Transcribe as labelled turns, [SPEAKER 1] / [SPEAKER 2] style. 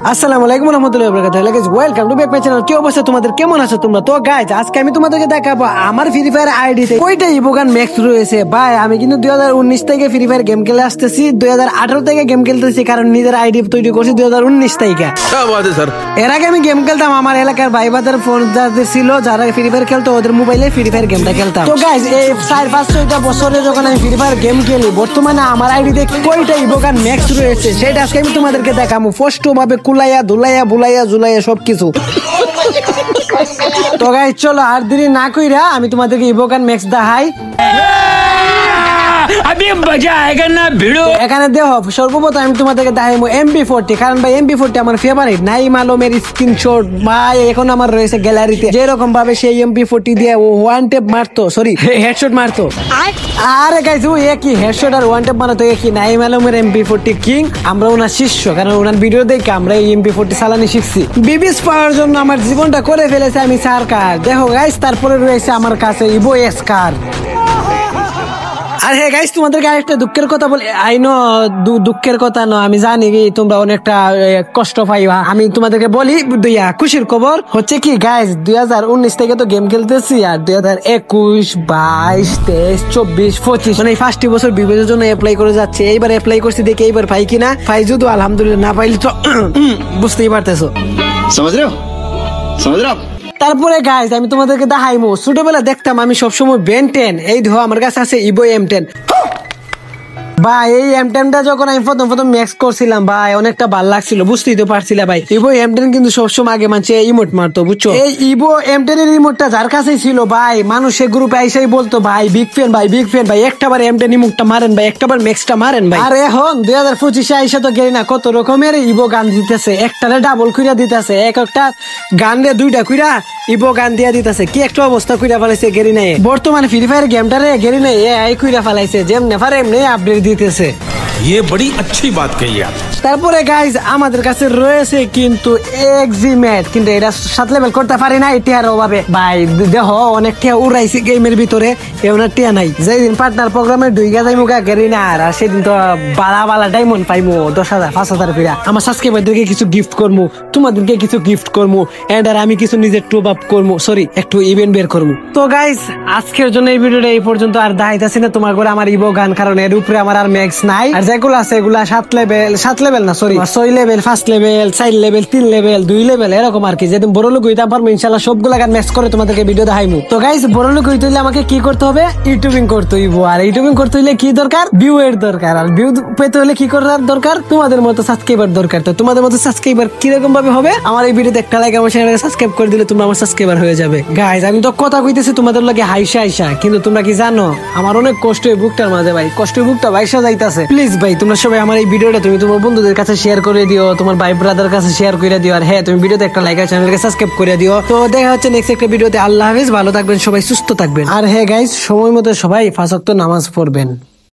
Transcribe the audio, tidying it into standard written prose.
[SPEAKER 1] আসসালামু আলাইকুম ওয়া রাহমাতুল্লাহি ওয়া বারাকাতুহু। Guys welcome to back my channel. কি অবস্থা তোমাদের, কেমন আছো তোমরা? তো গাইস আজকে আমি তোমাদেরকে দেখাবো আমার ফ্রি ফায়ার আইডিতে কয়টা ইভোগান ম্যাক্স রয়েছে। ভাই আমি কিন্তু 2019 থেকে ফ্রি ফায়ার গেম খেলে আসতেছি, 2018 থেকে গেম খেলতেছি, কারণ নিজের আইডি তৈরি করছি 2019 থেকে। এর আগে আমি গেম খেলতাম, আমার এলাকার ভাই বাদের ফোন যাদের ছিল, যারা ফ্রি ফায়ার খেলতো ওদের মোবাইলে ফ্রি ফায়ার গেমটা খেলতাম। তো গাইস এই 4-5-6টা বছরে যখন আমি ফ্রি ফায়ার গেম খেলি, বর্তমানে আমার আইডিতে কয়টা ইভোগান ম্যাক্স রয়েছে সেটা আজকে আমি তোমাদেরকে দেখাবো, স্পষ্ট ভাবে কুলাইয়া ধুলাইয়া বুলাইয়া জুলাইয়া সবকিছু। তো গাইস চলো আর দেরি না কইরা আমি তোমাদেরকে ইভোগান ম্যাক্স দেখাই। এখানে দেখো সর্বপ্রথম আমি তোমাদেরকে দেখাবো MP40, কারণ ভাই MP40 আমার ফেভারিট। নাইম আলমের স্ক্রিনশট ভাই এখন আমার রয়েছে গ্যালারিতে। যেরকম ভাবে সেই MP40 দিয়ে ও ওয়ান টেপ মারতো, সরি হেডশট মারতো। আরে গাইস ও একই হেডশট আর ওয়ান টেপ মারতো একই। নাইম আলমের MP40 কিং, আমরা ওনার শিষ্য, কারণ ওনার ভিডিও দেখে আমরা এই MP40 চালানি শিখছি। বিবিস পাওয়ার জন্য আমার জীবনটা করে ফেলেছে আমি সরকার। দেখো গাইস তারপরে রয়েছে আমার কাছে ইভো এসকার। আর হ্যাঁ গাইস তোমাদেরকে আরেকটা দুঃখের কথা বলি, আই নো দুঃখের কথা নয়, আমি জানি তোমরা অনেকটা কষ্ট পাইবা। আমি তোমাদেরকে বলি খুশির খবর হচ্ছে কি গাইস, 2019 থেকে তো গেম খেলতেছি, আর 2021, 22, 23, 24, 25 মানে এই 5টি বছর বিবেচনার জন্য অ্যাপ্লাই করে যাচ্ছে। এইবার অ্যাপ্লাই করছি দেখি এইবার পাই কিনা। পাই যদি আলহামদুলিল্লাহ, না পাইলে তো বুঝতেই পারতেছো। তারপরে গাইস আমি তোমাদেরকে দেখাইমু, ছোটবেলা দেখতাম আমি সবসময় বেন 10, এই ধো আমার কাছে আছে ইভো M10। ভাই এই M10টা যখন আমি প্রথম ম্যাক্স করছিলাম ভাই অনেকটা ভালো লাগছিল, বুঝতেই তো পারছিলাম ভাই। ইভো M10 কিন্তু সবসময় আগে মানুষ ইমোট মারতো, বুঝছো? এই ইভো M10 এর ইমোটটা যার কাছেই ছিল ভাই, মানুষের গ্রুপে আইসাই বলতো ভাই বিগ ফ্যান ভাই, বিগ ফ্যান ভাই, একটাবার M10 ইমোটটা মারেন ভাই, একটাবার ম্যাক্সটা মারেন ভাই। আর এখন 2025 আইসা তো গেলি না, কত রকমের ইভো গান দিতেছে, একটারে ডাবল কইরা দিতেছে, এক একটা গান রে 2টা কইরা ইভো গান দিয়া দিতেছে। কি একটা অবস্থা কইরা ফেলাইছে গেরি নাই। বর্তমানে ফ্রি ফায়ার গেমটারে গেরি নাই এই কইরা ফেলাইছে, যেমনে পারে এমনি আপডেট দিতেছে।
[SPEAKER 2] ये बड़ी अच्छी बात कही आप।
[SPEAKER 1] তারপরে গাইজ আমাদের কাছে রয়েছে কিন্তু এক্সিমেট, কিন্তু এটা 7 লেভেল করতে পারি না টিয়ার অভাবে। ভাই দেখো অনেক টিয়া উড়াইছি গেমের ভিতরে, এমন টিয়া নাই। যেদিন পার্টনার প্রোগ্রামে 2 গাজাই মুখা গেরি না, আর সেদিন তো বালা ডায়মন্ড পাইমু 10,000 5,000 করে। আমার সাবস্ক্রাইবারদেরকে কিছু গিফট করবো, তোমাদেরকে কিছু গিফট করবো, এন্ড আর আমি কিছু নিজের টপ আপ করবো, সরি একটু ইভেন্ট বের করবো। তো গাইজ আজকের জন্য এই ভিডিওটা এই পর্যন্ত। আর দেখাইতাছি না তোমার করে আমার ইভো গান, কারণ এর উপরে আমার আর ম্যাক্স নাই। আর যেগুলো আছে এগুলা 7 লেভেল না, sorry 6 level, 5 level, 4 level, 3 level, 2 level, এরকম আর কি। যেদিন বড় লোক হইতে পারবো ইনশাআল্লাহ সবগুলা গান ম্যাক্স করে তোমাদেরকে ভিডিও দেখাইমু। তো গাইস বড় লোক হইতে হইলে আমাকে কি করতে হবে? ইউটিউবিং করতে হইব। আর ইউটিউবিং করতে হইলে কি দরকার? ভিউ এর দরকার। আর ভিউ পেতে হলে কি করার দরকার? তোমাদের মতো সাবস্ক্রাইবার দরকার। তো তোমাদের মতো সাবস্ক্রাইবার কিরকম ভাবে হবে? আমার এই ভিডিওতে একটা লাইক, আমার চ্যানেলকে সাবস্ক্রাইব করে দিলে তোমরা আমার সাবস্ক্রাইবার হয়ে যাবে। গাইস আমি তো কথা কইতেছি তোমাদের লাগে হাইসা, কিন্তু তোমরা কি জানো আমার অনেক কষ্ট এই বুকটার মাঝে ভাই, কষ্ট বুকটা বাইসা যাইতাছে। প্লিজ ভাই তোমরা সবাই আমার এই ভিডিওটা তুমি তোমার বন্ধুদের কাছে শেয়ার করে দিও, তোমার ভাই ব্রাদার কাছে শেয়ার করে দিও। আর হ্যাঁ তুমি ভিডিওতে একটা লাইক আর চ্যানেলকে সাবস্ক্রাইব করে দিও। তো দেখা হচ্ছে নেক্সট একটা ভিডিওতে। আল্লাহ হাফেজ, ভালো থাকবেন সবাই, সুস্থ থাকবেন। আর হ্যাঁ গাইস সময় মতো সবাই 5 ওয়াক্ত নামাজ পড়বেন।